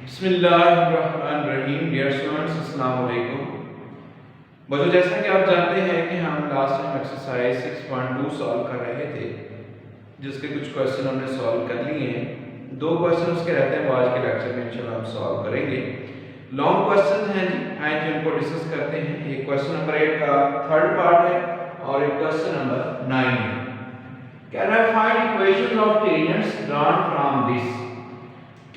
बिस्मिल्लाहिर्रहमानिर्रहीम। Dear students, अस्सलाम वालेकुम। बच्चों, जैसा कि आप जानते हैं कि हम लास्ट टाइम एक्सरसाइज 6.2 सॉल्व कर रहे थे, जिसके कुछ क्वेश्चन हमने सॉल्व कर लिए हैं। दो क्वेश्चन उसके रहते हैं, वो आज के लेक्चर में इंशाल्लाह हम सॉल्व करेंगे। लॉन्ग क्वेश्चन हैं जी, आइए जो इनको डिस्कस करते हैं। एक क्वेश्चन नंबर 8 का थर्ड पार्ट है और एक क्वेश्चन नंबर 9 है। Can I find equation of tangents drawn from this.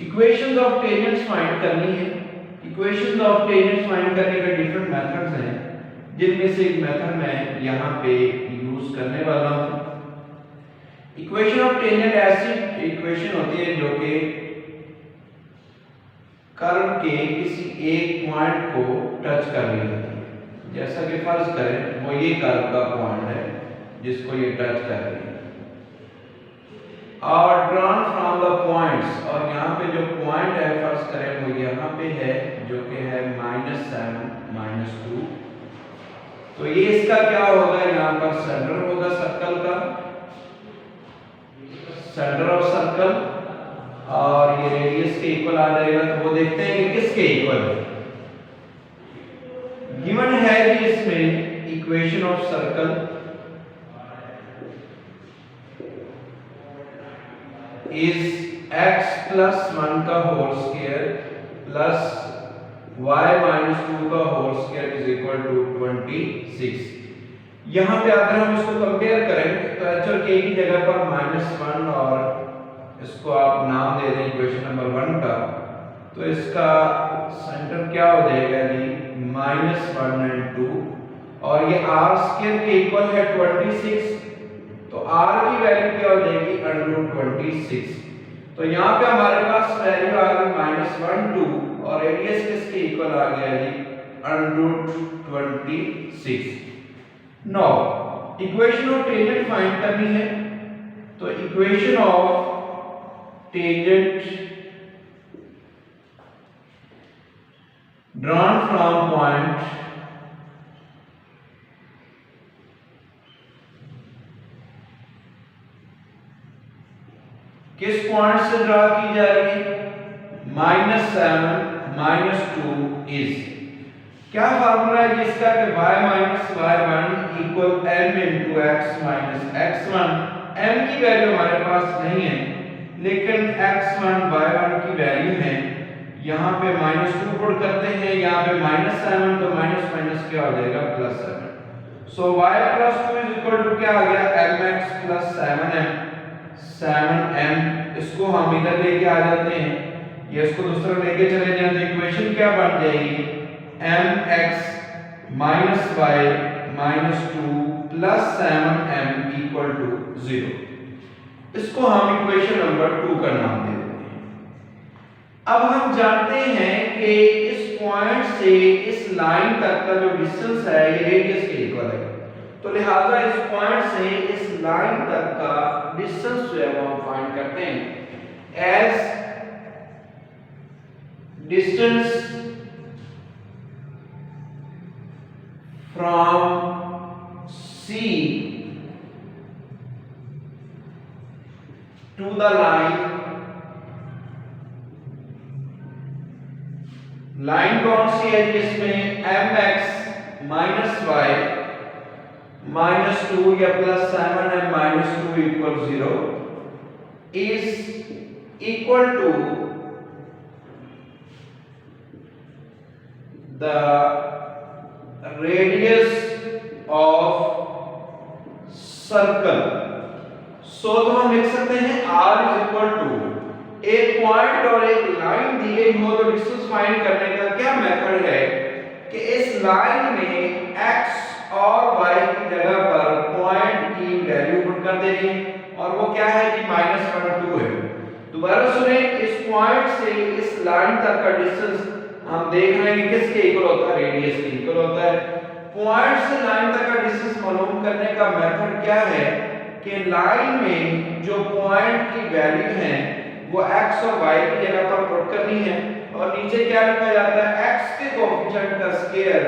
Equations of tangents find करनी है। इक्वेशंस ऑफ टेंजेंट्स फाइंड करने के डिफरेंट मेथड्स हैं, जिनमें से एक मेथड मैं यहाँ पे यूज करने वाला हूँ। इक्वेशन ऑफ टेंजेंट ऐसी इक्वेशन होती है जो कि कर्व के किसी एक पॉइंट को टच कर रही होती है। जैसा कि फर्ज करें वो ये कर्व का पॉइंट है जिसको ये टच कर रही है, और ड्रॉन फ्रॉम द पॉइंट्स, और यहाँ पे जो पॉइंट है फर्ज करें वो यहाँ पे है जो कि है -7 -2। तो ये इसका क्या होगा, यहाँ पर सेंटर होगा सर्कल का, सेंटर ऑफ सर्कल, और ये रेडियस के इक्वल आ जाएगा। तो वो देखते हैं कि किसके इक्वल है। गिवन है कि इसमें equation of circle is x plus 1 का whole square plus y minus 2 का whole square is equal to 26। यहाँ पे अगर हम इसको कंपेयर करें तो h और k की जगह पर -1 और इसको आप नाम दे दें इक्वेशन नंबर 1 का, तो इसका सेंटर क्या हो जाएगा जी, -1 और 2, और ये r स्क्वायर के इक्वल है 26। तो r की वैल्यू क्या हो जाएगी, √26। तो यहाँ पे हमारे पास वैल्यू आ गई -1 2, और रेडियस किसके इक्वल आ गया जी, √26। No equation of tangent find करनी है। तो equation of tangent drawn from point किस पॉइंट से ड्रा की जा रही है, -7 -2 इज, क्या फार्मूला है जिसका कि y y1 equal m into x minus x1। m की वैल्यू हमारे पास नहीं है, लेकिन x1 y1 की वैल्यू है। यहाँ पे -2 पुट करते हैं, यहाँ पे -7, तो माइनस क्या हो जाएगा, +7। सो y + 2 इज इक्वल टू क्या आ गया, mx + 7m। इसको हम इधर लेके आ जाते हैं, ये इसको दूसरा लेके चले जाते हैं। इक्वेशन क्या बन जाएगी, mx - y - 2 + 7m = 0। इसको हम इक्वेशन नंबर 2 का नाम दे देते हैं। अब हम जानते हैं कि इस पॉइंट से इस लाइन तक का जो डिस्टेंस है ये रेडियस के इक्वल है, तो लिहाजा इस पॉइंट से इस लाइन तक का डिस्टेंस जो है वो हम फाइंड करते हैं as distance from C to the line कौन सी है जिसमें mx - y -2 या +7m - 2 = 0 is equal to the radius of circle। तो हम लिख सकते हैं r = एक पॉइंट और एक लाइन दी गई हो तो डिस्टेंस फाइंड करने का क्या मेथड है कि इस लाइन में x और y की जगह पर पॉइंट की वैल्यू पुट कर देनी है, और वो क्या है कि -1 और 2 है। दोबारा सुने, इस पॉइंट से इस लाइन तक का डिस्टेंस हम देख रहे हैं कि किसके इक्वल होता है, रेडियस के इक्वल होता है। पॉइंट से लाइन तक का डिस्टेंस मालूम करने का मेथड क्या है कि लाइन में जो पॉइंट की वैल्यू है वो x और y की जगह पर पुट करनी है, और नीचे क्या लिखा जाता है, x के कोएफिशिएंट का स्क्वायर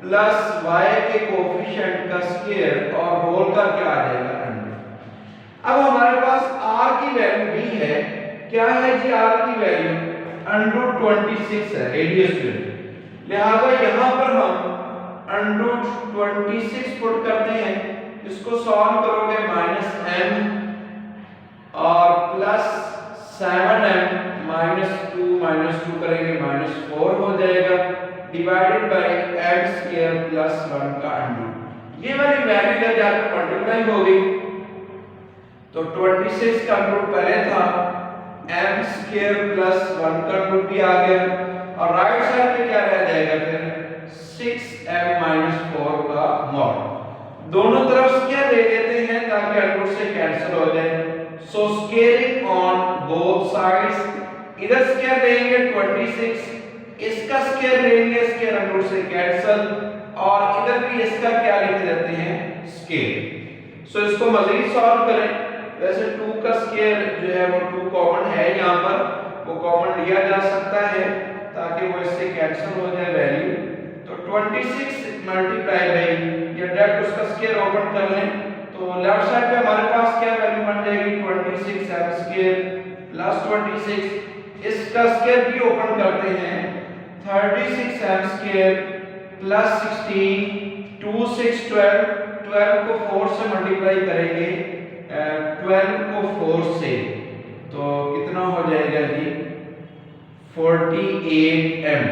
प्लस y के कोएफिशिएंट का स्क्वायर, और होल का क्या आ जाएगा, 100। अब हमारे पास r की वैल्यू भी है, क्या है जी r की वैल्यू, अंडर रूट 26 है रेडियस जो है, लिहाजा यहाँ पर हम अंडर रूट 26 पुट करते हैं, इसको सॉल्व करोगे -m और प्लस 7m -2 करेंगे -4 हो जाएगा divided by m square plus 1 का अंडर। ये वाली वैल्यू इधर जाकर मल्टीप्लाई हो गई, तो 26 का अंडर पहले था, m स्क्वायर प्लस 1 का अंडर भी आ गया, और राइट साइड पे क्या रह जाएगा फिर 6m - 4 का मॉड। दोनों तरफ स्क्वायर ले लेते हैं ताकि अंडर से कैंसिल हो जाए, सो स्क्वायरिंग ऑन बोथ साइड्स, इधर स्क्वायर लेंगे 26, इसका स्क्वायर लेंगे, स्क्वायर अंडर से कैंसिल, और इधर भी इसका क्या लिख देते हैं स्क्वायर। सो इसको मजीद सॉल्व करें, वैसे 2 का स्क्वायर जो है वो 2 कॉमन है, यहाँ पर वो कॉमन लिया जा सकता है ताकि वो इससे कैंसिल हो जाए वैल्यू, तो 26 मल्टीप्लाई बाई या डायरेक्ट उसका स्क्वायर ओपन कर लें, तो लेफ्ट साइड पे हमारे पास क्या वैल्यू बन जाएगी 26m स्क्वायर प्लस 26, इसका स्क्वायर भी ओपन करते हैं 36m स्क्वायर प्लस 16, 2 6 12, 12 को 4 से मल्टीप्लाई करेंगे, 12 को 4 से, तो कितना हो जाएगा जी 48m,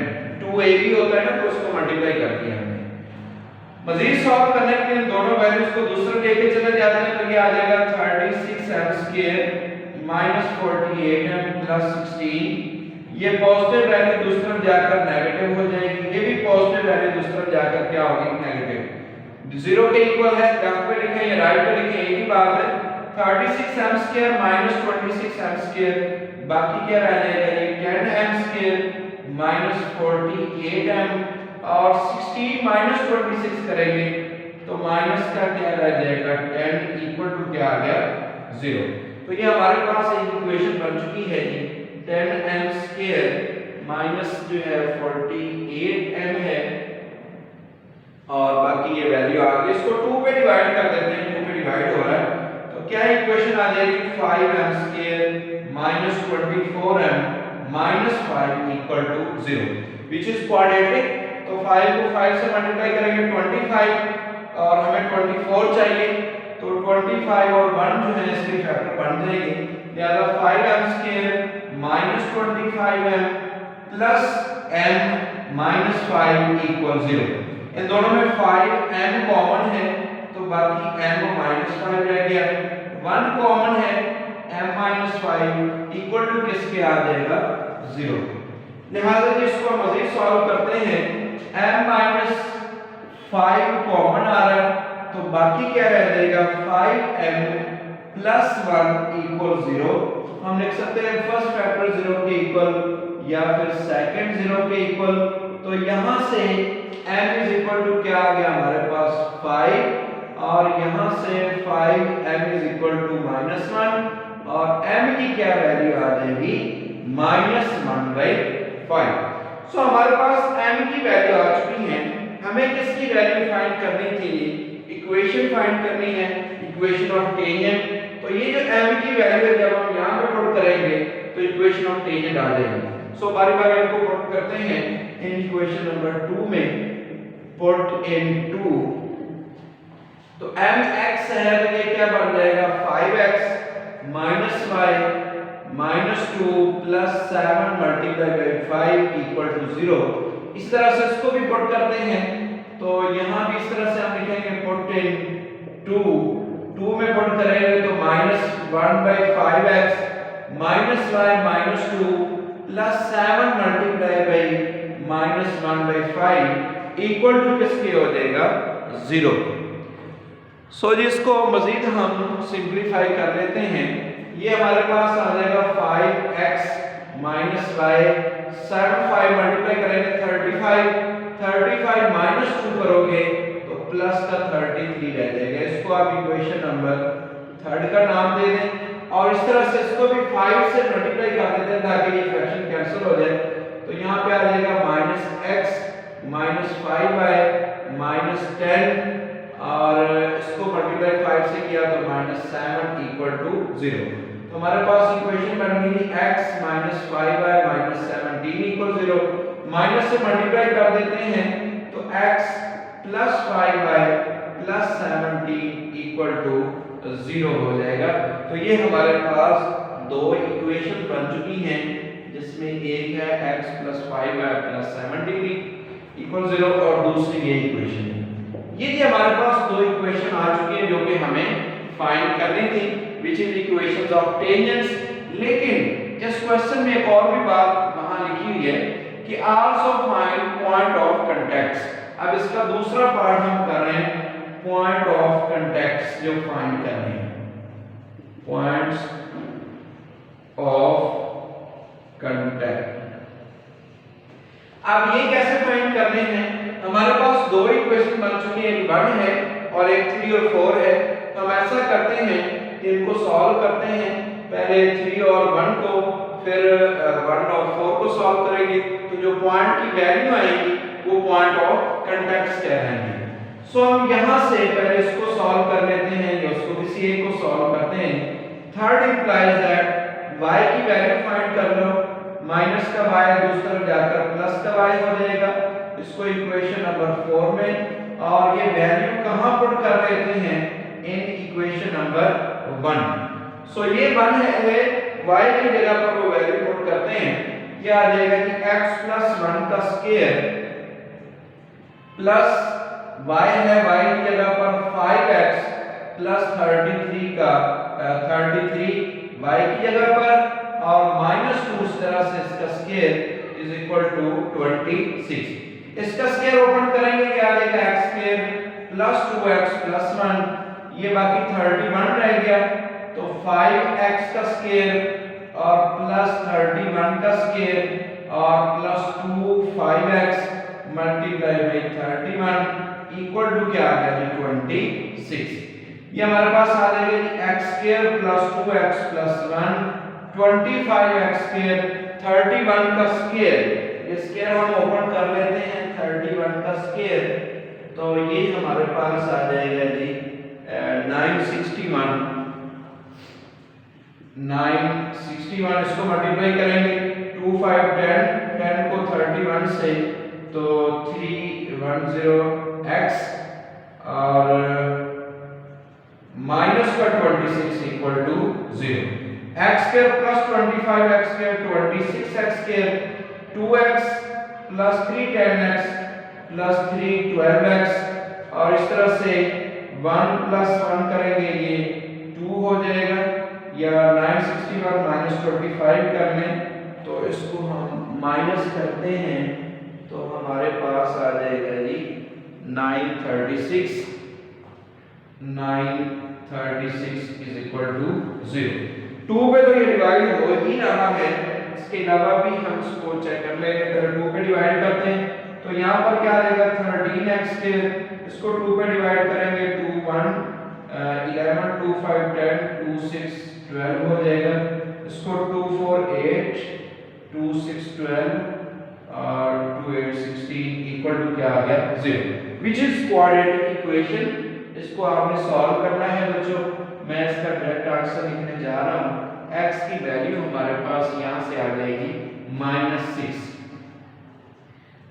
2a भी होता है ना तो उसको मल्टीप्लाई कर दिया हमने। मजीद सॉल्व करने के लिए दोनों वैल्यूज को दूसरे लेके चले जाते हैं, तो ये आ जाएगा 36m square minus 48m plus 16, ये पॉजिटिव वैल्यू दूसरी तरफ जाकर नेगेटिव हो जाएगी, ये भी पॉजिटिव वैल्यू दूसरी तरफ जाकर क्या होगी नेगेटिव, 0 के इक्वल है, लेफ्ट पे लिखें या राइट पे लिखें एक ही बात है, 36m square minus 26m square, बाकी क्या रह जाएगा ये 10m स्क्वायर माइनस 48m, और 16 माइनस 26 करेंगे तो माइनस का क्या रह जाएगा 10 इक्वल टू क्या आ गया 0। तो ये हमारे पास एक इक्वेशन बन चुकी है जी, 10m स्क्वायर माइनस जो है 48m है, और बाकी ये वैल्यू आ गई, इसको 2 पे डिवाइड कर देते हैं, 2 पे डिवाइड हो रहा है, तो क्या इक्वेशन आ जाएगी 5m square minus 24m minus 5 equal to 0, which is quadratic, तो 5 को 5 से मल्टीप्लाई करेंगे 25, और हमें 24 चाहिए, तो 25 और 1 जो है इसके फैक्टर बन जाएंगे, लिहाजा 5m square minus 25m plus m minus 5 equal 0, इन दोनों में 5m कॉमन है तो बाकी m माइनस 5 रह गया, 1 कॉमन है m माइनस 5 इक्वल टू किसके आ जाएगा 0, लिहाजा इसको मजीद सॉल्व करते हैं, m माइनस 5 कॉमन आ रहा है तो बाकी क्या रह जाएगा 5m प्लस 1 इक्वल 0, हम लिख सकते हैं फर्स्ट फैक्टर 0 के इक्वल या फिर सेकंड 0 के इक्वल, तो यहां से m इज इक्वल टू क्या आ गया हमारे पास 5, और यहां से 5m इज इक्वल टू -1, और m की क्या वैल्यू आ जाएगी -1/5। सो हमारे पास m की वैल्यू आ चुकी है, हमें किसकी वैल्यू फाइंड करनी थी, इक्वेशन फाइंड करनी है, इक्वेशन ऑफ टेंजेंट, तो ये जो m की वैल्यू है जब हम यहां पे पुट करेंगे तो इक्वेशन ऑफ टेंजेंट आ जाएगी। सो बारी बारी इनको पुट करते हैं, इन इक्वेशन नंबर 2 में पुट इन 2, तो mx है तो ये क्या बन जाएगा 5x minus y minus 2 plus 7 multiply by 5 equal to 0। इस तरह से इसको भी पुट करते हैं, तो यहाँ भी इस तरह से हम लिखेंगे पुट इन 2 में पुट करेंगे तो -1/5x minus y minus 2 plus 7 multiply by -1/5 equal to किसके हो जाएगा 0। सो जिसको मजीद हम सिंप्लीफाई कर लेते हैं, ये हमारे पास आ जाएगा 5x माइनस y, 7 5 मल्टीप्लाई करेंगे 35 माइनस 2 करोगे तो प्लस का 33 रह जाएगा, इसको आप इक्वेशन नंबर 3 का नाम दे दें, और इस तरह से इसको भी 5 से मल्टीप्लाई कर देते हैं ताकि ये फ्रैक्शन कैंसिल हो जाए, तो यहाँ पे आ जाएगा -x माइनस 5y माइनस 10, और इसको मल्टीप्लाई 5 से किया तो -7 इक्वल टू 0। तो हमारे पास इक्वेशन बन गई x - 5y - 17 = 0। माइनस से मल्टीप्लाई कर देते हैं तो x + 5y + 17 = 0 हो जाएगा। तो ये हमारे पास दो इक्वेशन बन चुकी हैं, जिसमें एक है x + 5y + 17 = 0 और दूसरी ये इक्वेशन है। ये हमारे पास दो इक्वेशन आ चुकी हैं जो कि हमें फाइंड करनी थी, which is equations of tangents. लेकिन इस क्वेश्चन में एक और भी बात वहां लिखी हुई है कि also find point of contact. अब इसका दूसरा पार्ट हम कर रहे हैं, पॉइंट ऑफ कांटेक्ट जो फाइंड करने हैं, पॉइंट्स ऑफ कांटेक्ट। अब ये कैसे फाइंड करने हैं? हमारे पास दो इक्वेशन बन चुकी है, एक 1 है और एक 3 और 4 है। हम ऐसा करते हैं कि इनको सॉल्व करते हैं, पहले 3 और 1 को, फिर 1 और 4 को सॉल्व करेंगे। तो जो पॉइंट की वैल्यू आएगी वो पॉइंट ऑफ कांटेक्ट कहलाएंगे। सो हम यहां से पहले इसको सॉल्व कर लेते हैं या उसको किसी एक को सॉल्व करते हैं। थर्ड इंप्लाइज दैट y की वैल्यू फाइंड कर लो, माइनस का y दूसरी तरफ जाकर प्लस का y हो जाएगा, इसको इक्वेशन नंबर 4 में, और ये वैल्यू कहां पुट कर लेते हैं? In equation number 1। सो ये 1 है, y की जगह पर वो वैल्यू पुट करते हैं, क्या आ जाएगा कि x + 1 का स्क्वायर प्लस y है, y की जगह पर 5x + 33 का 33 y की जगह पर, और -2 इस तरह से इसका स्क्वायर = 26। इसका स्क्वायर ओपन करेंगे, क्या आ जाएगा? x² + 2x + 1, ये बाकी 31 रह गया, तो 5x का स्क्वायर और प्लस 31 का स्क्वायर और +2 5x × 31 = क्या आ गया? 26। ये हमारे पास आ जाएगा कि x² + 2x + 1 25x², 31 का स्क्वायर, ये स्क्वायर हम ओपन कर लेते हैं, 31 का स्क्वायर, तो ये हमारे पास आ जाएगा जी 961। 961 इसको मल्टीप्लाई करेंगे, 2 5 10, 10 को 31 से, तो 310x और माइनस का 26 = 0। x² + 25x² 26x², 2x + 3 10x + 3 12x, और इस तरह से 1 + 1 करेंगे, ये 2 हो जाएगा, या 961 - 25 कर लें, तो इसको हम माइनस करते हैं तो हमारे पास आ जाएगा जी 936 = 0। 2 पे तो ये डिवाइड हो ही रहा है, इसके अलावा भी हम इसको चेक कर लेंगे। अगर 2 पे डिवाइड करते हैं तो यहाँ पर क्या रहेगा? 13x², इसको 2 पे डिवाइड करेंगे, 2 1 11 2 5 10 2 6 12 हो जाएगा, इसको 2 4 8 2 6 12 और 2 8 16 = क्या आ गया? 0, विच इज क्वाड्रेटिक इक्वेशन। इसको आपने सॉल्व करना है बच्चों। मैं इसका डायरेक्ट आंसर लिखने जा रहा हूं, x की वैल्यू हमारे पास यहां से आ जाएगी -6।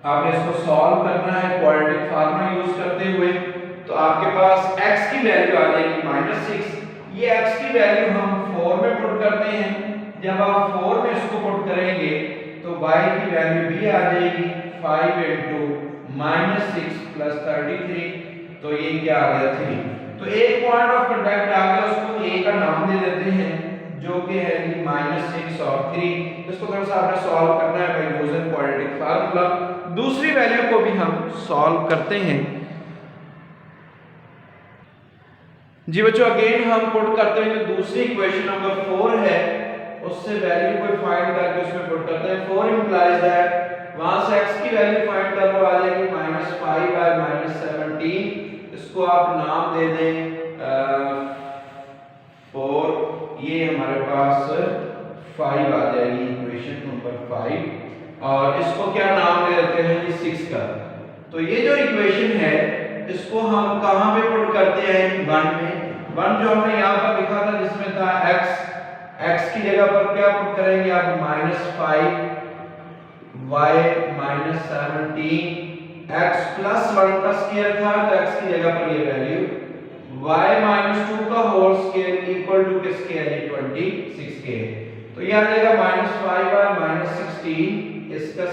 आपने इसको सॉल्व करना है क्वाड्रेटिक फार्मूला यूज करते हुए, तो आपके पास x की वैल्यू आ जाएगी -6। ये x की वैल्यू हम 4 में पुट करते हैं, जब आप 4 में इसको पुट करेंगे तो y की वैल्यू भी आ जाएगी 5 × -6 + 33, तो ये क्या आ गया? 3। तो एक पॉइंट ऑफ कांटेक्ट आ गया, उसको a का नाम दे देते हैं, जो कि है कि -6 और 3। इसको थोड़ा सा आपने सॉल्व करना है बाय यूजिंग क्वाड्रेटिक फार्मूला। दूसरी वैल्यू को भी हम सॉल्व करते हैं जी बच्चों। अगेन हम पुट करते हैं, जो दूसरी इक्वेशन नंबर 4 है उससे वैल्यू को फाइंड करके उसमें पुट करते हैं। 4 इंप्लाइज दैट, वहां से x की वैल्यू फाइंड कर लो, आ जाएगी -5 / -17, इसको आप नाम दे दें 4, ये हमारे पास 5 आ जाएगी इक्वेशन नंबर 5, और इसको क्या नाम दे देते हैं जी 6 का। तो ये जो इक्वेशन है इसको हम कहां पे पुट करते हैं? 1 में। 1 जो हमने यहां पर लिखा था जिसमें था x x की जगह पर क्या पुट करेंगे आप, -5 y -17, x + 1 का स्क्वायर था तो x की जगह पर ये वैल्यू y -2 का होल स्क्वायर इक्वल टू किसके है, 26 के। तो ये आ जाएगा -5y -16, इसका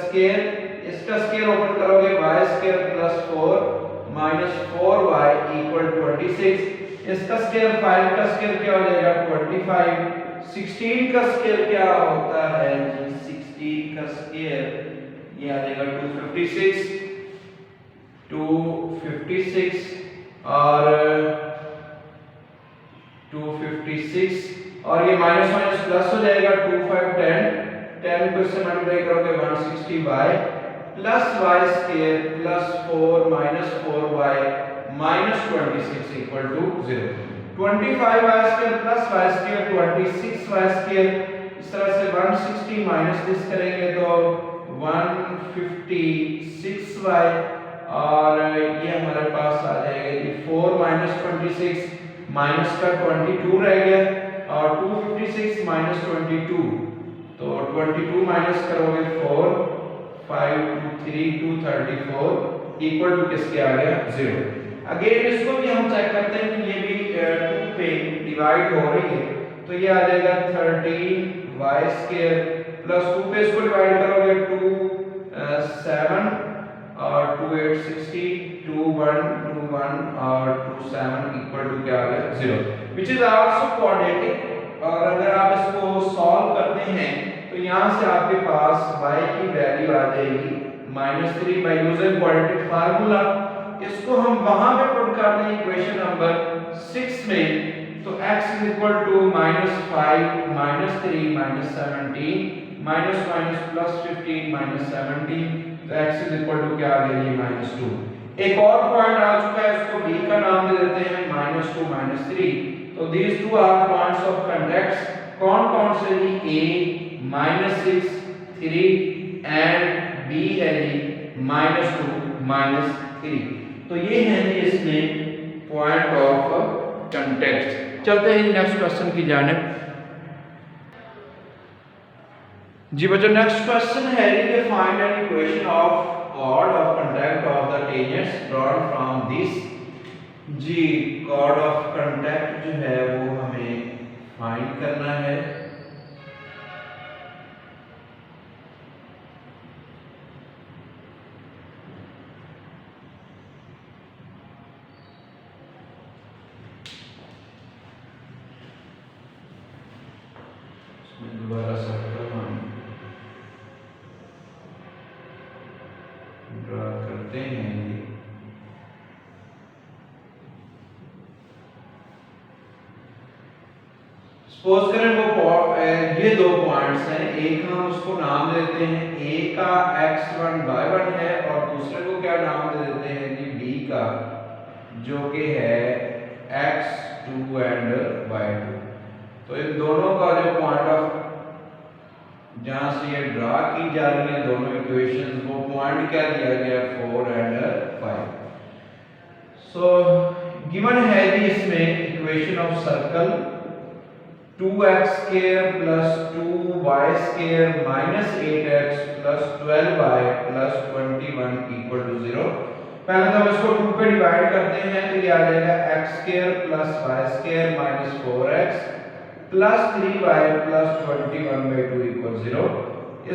स्क्वायर ओपन करोगे y² + 4 -4y = 26, इसका स्क्वायर 5 का स्क्वायर क्या हो जाएगा, 25, 16 का स्क्वायर क्या होता है जी, 16 का स्क्वायर ये आ जाएगा 256 और 256 और ये माइनस माइनस प्लस हो जाएगा, 2 5 10 को इससे मल्टीप्लाई करोगे 160y plus y² plus 4 minus 4y minus 26 equal to 0। 25y² plus y² 26y², इस तरह से 160 माइनस दिस करेंगे तो 156y और ये हमारे पास आ जाएगा जी 4 माइनस 26 माइनस का 22 रह गया और 256 माइनस 22 तो 22 माइनस करोगे 4 5 2 3 234 इक्वल टू किसके आ गया, 0। अगेन इसको भी हम चेक करते हैं कि ये भी 2 पे डिवाइड हो रही है तो ये आ जाएगा 13y² प्लस 2 पे इसको डिवाइड करोगे 2 7 और 2 8 60 2 1 2 1 और 2 7 इक्वल टू क्या आ गया, 0, विच इज आल्सो क्वाड्रेटिक। और अगर आप इसको सॉल्व करते हैं तो यहाँ से आपके पास y की वैल्यू आ जाएगी -3 बाय यूजिंग क्वाड्रेटिक फार्मूला। इसको हम वहां पे पुट कर दें इक्वेशन नंबर 6 में तो x = -5 -3 -17 माइनस माइनस प्लस 15 -17 तो x = क्या आ गया ये -2। एक और पॉइंट आ चुका है, इसको b का नाम दे देते हैं -2 -3। तो these two are points of contact। कौन कौन से जी, a -6 3 एंड b है जी -2 -3। तो ये है जी इसमें पॉइंट ऑफ कांटेक्ट। चलते हैं नेक्स्ट क्वेश्चन की जानिब। जी बच्चों नेक्स्ट क्वेश्चन है कि find an equation of chord of contact of the tangents drawn from this। जी chord of contact जो है वो हमें फाइंड करना है। दोबारा सर्कल हम ड्रा करते हैं। सपोज करें वो ये दो पॉइंट्स हैं, एक हम उसको नाम देते हैं a का x1 y1 है और दूसरे को क्या नाम दे देते हैं जी b का जो कि है x2 एंड y2। तो इन दोनों का जो पॉइंट ऑफ जहां से ये ड्रा की जा रही है दोनों इक्वेशंस, वो पॉइंट क्या दिया गया 4 एंड 5। सो गिवन है जी इसमें equation of circle 2x² + 2y² - 8x + 12y + 21 = 0। पहले तो हम इसको 2 पे डिवाइड करते हैं तो ये आ जाएगा x² + y² - 4x plus 3y plus 21/2 = 0।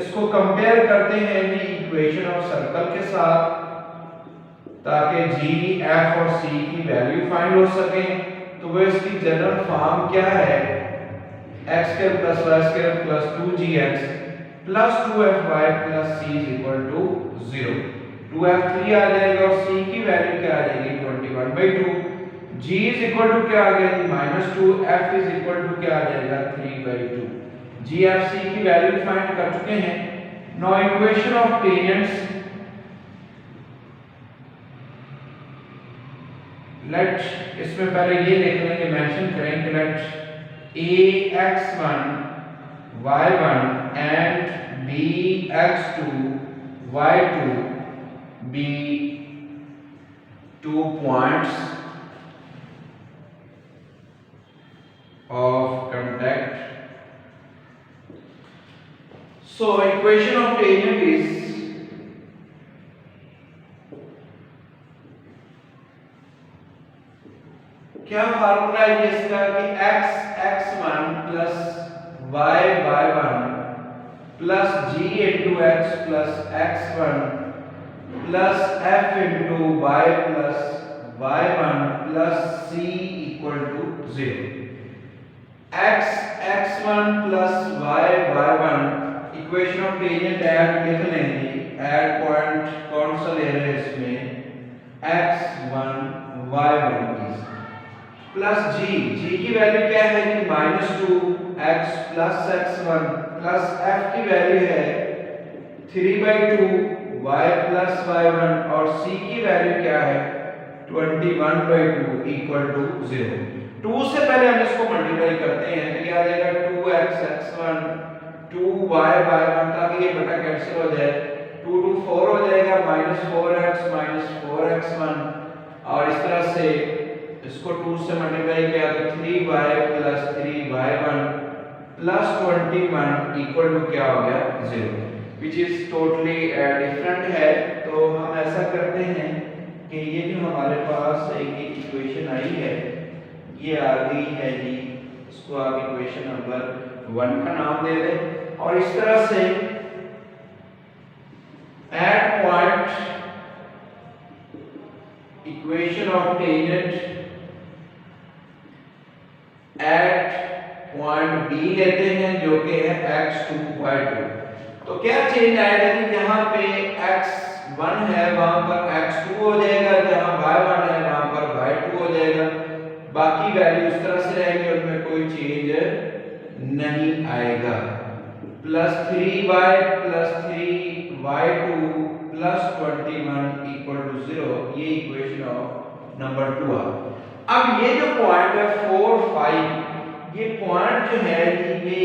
इसको कंपेयर करते हैं जी इक्वेशन ऑफ सर्कल के साथ ताकि g, f और c की वैल्यू फाइंड हो सके। तो वो इसकी जनरल फॉर्म क्या है, x² + y² + 2gx + 2fy + c = 0। 2f3 आ जाएगा और c की वैल्यू क्या आ जाएगी 21/2। g = क्या आ गया -2, f = क्या आ जाएगा 3/2। g f c की वैल्यू फाइंड कर चुके हैं। Now equation of tangents, let इसमें पहले ये लिख लेंगे, मेंशन करेंगे let a x1 y1 and b x2 y2 be 2 points of contact So equation of tangent is क्या फार्मूला है इसका कि x x1 plus y y1 plus g into x plus x1 plus f into y plus y1 plus c equal to 0. x x1 plus y y1 equation of tangent add लिख लेंगे। Add point कौन सा ले रहे हैं इसमें, x1 y1 plus g की value क्या है कि -2x plus x1 plus f की वैल्यू है 3/2 y प्लस y1 और c की वैल्यू क्या है 21/2 इक्वल टू 0। 2 से पहले हम इसको मल्टीप्लाई करते हैं तो ये आ जाएगा 2x x1 2y y1 ताकि ये बटा कैंसिल हो जाए, 2 2 4 हो जाएगा -4x -4x1 और इस तरह से इसको 2 से मल्टीप्लाई किया तो 3y plus 3y1 plus 21 equal to क्या हो गया 0, विच इज टोटली डिफरेंट है। तो हम ऐसा करते हैं कि ये जो हमारे पास एक इक्वेशन आई है ये आ गई है जी, इसको आप इक्वेशन नंबर 1 का नाम दे दें और इस तरह से at point equation of tangent at point B लेते हैं जो कि है x2y2। तो क्या चेंज आएगा कि जहां पे x1 है वहां पर x2 हो जाएगा, जहां y1 है वहां पर y2 हो जाएगा, बाकी वैल्यू इस तरह से रहेगी, उनमें कोई चेंज नहीं आएगा। Plus 3y plus 3y2 plus 21 equal to 0, ये इक्वेशन ऑफ नंबर 2 आ। अब ये जो पॉइंट है 4 5 ये पॉइंट जो है ये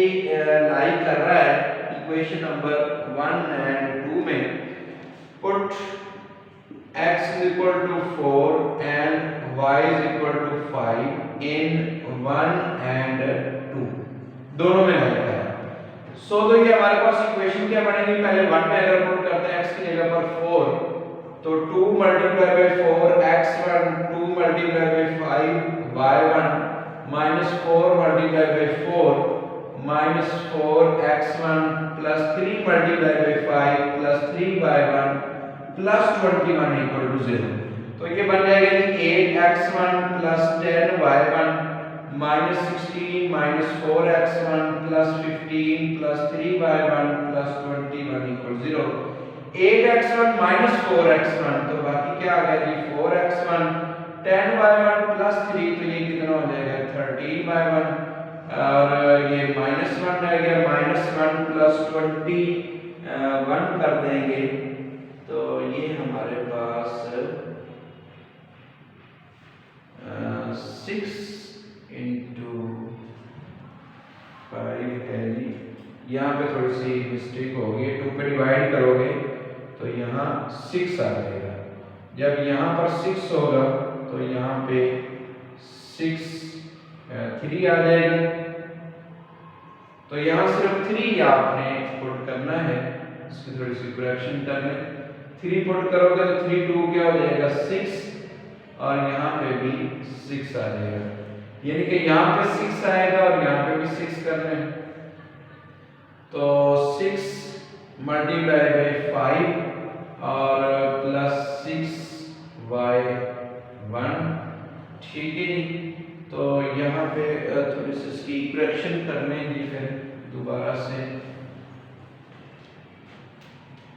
लाई कर रहा है इक्वेशन नंबर 1 एंड 2 में। Put x is equal to 4 and y is equal to 5 in 1 and 2 दोनों में लाई कर रहा है। सो तो ये हमारे पास इक्वेशन क्या बनेगी, पहले 1 में अगर पुट करते हैं x की जगह पर 4 तो 2 multiplied by 4 x1 2 multiplied by 5 y1 minus 4 multiplied by 4 minus 4 x1 plus 3 multiplied by 5 plus 3 y1 plus 21 equal to 0। तो ये बन जाएगा कि 8x1 plus 10y1 minus 16 minus 4x1 plus 15 plus 3y1 plus 21 equal to 0। 8x1 minus 4x1 तो बाकी क्या आ गया जी 4x1 10y1 plus 3 तो ये कितना हो जाएगा 13y1 और ये -1 रह गया -1 plus 21 कर देंगे तो ये हमारे पास 6 into 5 है जी। यहाँ पे थोड़ी सी मिस्टेक होगी, 2 पे डिवाइड करोगे तो यहाँ 6 आ जाएगा, जब यहाँ पर 6 होगा तो यहाँ पे 3 आ जाएगा, तो यहाँ सिर्फ 3 आपने पुट करना है, इसकी थोड़ी सी करेक्शन कर लें। 3 पुट करोगे तो 3 2 क्या हो जाएगा 6 और यहाँ पे भी 6 आ जाएगा, यानी कि यहाँ पे 6 आएगा और यहाँ पे भी 6 करना है। तो 6 मल्टीप्लाई बाई 5 और प्लस 6y1, ठीक है जी। तो यहाँ पे थोड़ी सी इसकी करेक्शन कर लेंगे फिर दोबारा से,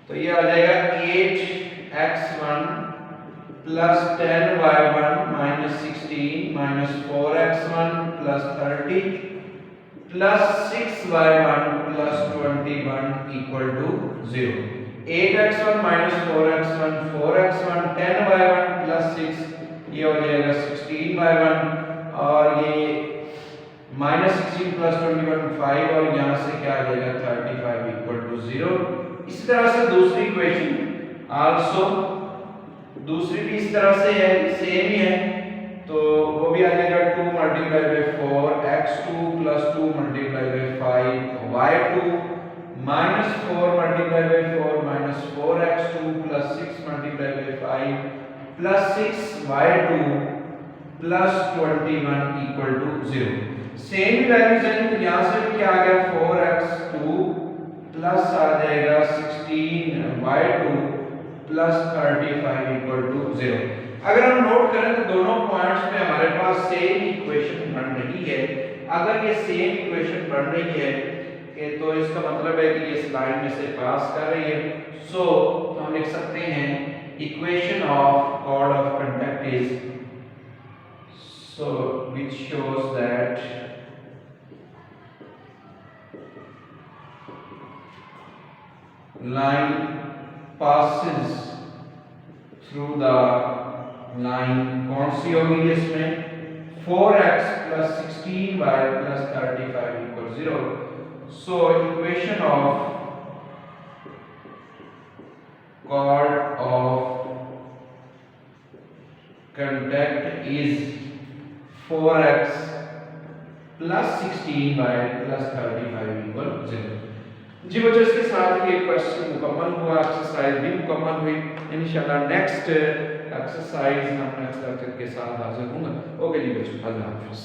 तो ये आ जाएगा 8x1 plus 10y1 minus 16 minus 4x1 plus 30 plus 6y1 plus 21 equal to 0। 8x1 minus 4x1 4x1 10y1 plus 6 ये हो जाएगा 16y1 और ये माइनस 16 प्लस 21 5 और यहाँ से क्या आ जाएगा 35 इक्वल टू 0। इसी तरह से दूसरी इक्वेशन आल्सो, दूसरी भी इस तरह से है, सेम ही है, तो वो भी आ जाएगा 2 multiply by 4 x2 plus 2 multiply by 5 y2 minus 4 multiply by 4 minus 4x2 plus 6 multiply by 5 plus 6y2 plus 21 equal to 0। Same ही वैल्यूज हैं तो यहाँ से भी क्या आ गया 4x2 प्लस आ जाएगा 16y2 प्लस 35 इक्वल टू 0। अगर हम नोट करें तो दोनों पॉइंट्स पे हमारे पास सेम इक्वेशन बन रही है। अगर ये सेम इक्वेशन बन रही है कि तो इसका मतलब है कि ये इस लाइन में से पास कर रही है। सो तो हम लिख सकते हैं equation of chord of contact is so which shows that line passes through the line कौन सी होगी इसमें 4x plus 16y plus 35 equals 0। so equation of chord of contact is 4x plus 16y plus 35 equal 0। जी बच्चों इसके साथ ये question मुकम्मल हुआ, exercise भी मुकम्मल हुई। इंशाल्लाह नेक्स्ट एक्सरसाइज हम नेक्स्ट लेक्चर के साथ हाजिर होंगे। ओके जी बच्चों, अल्लाह हाफिज़।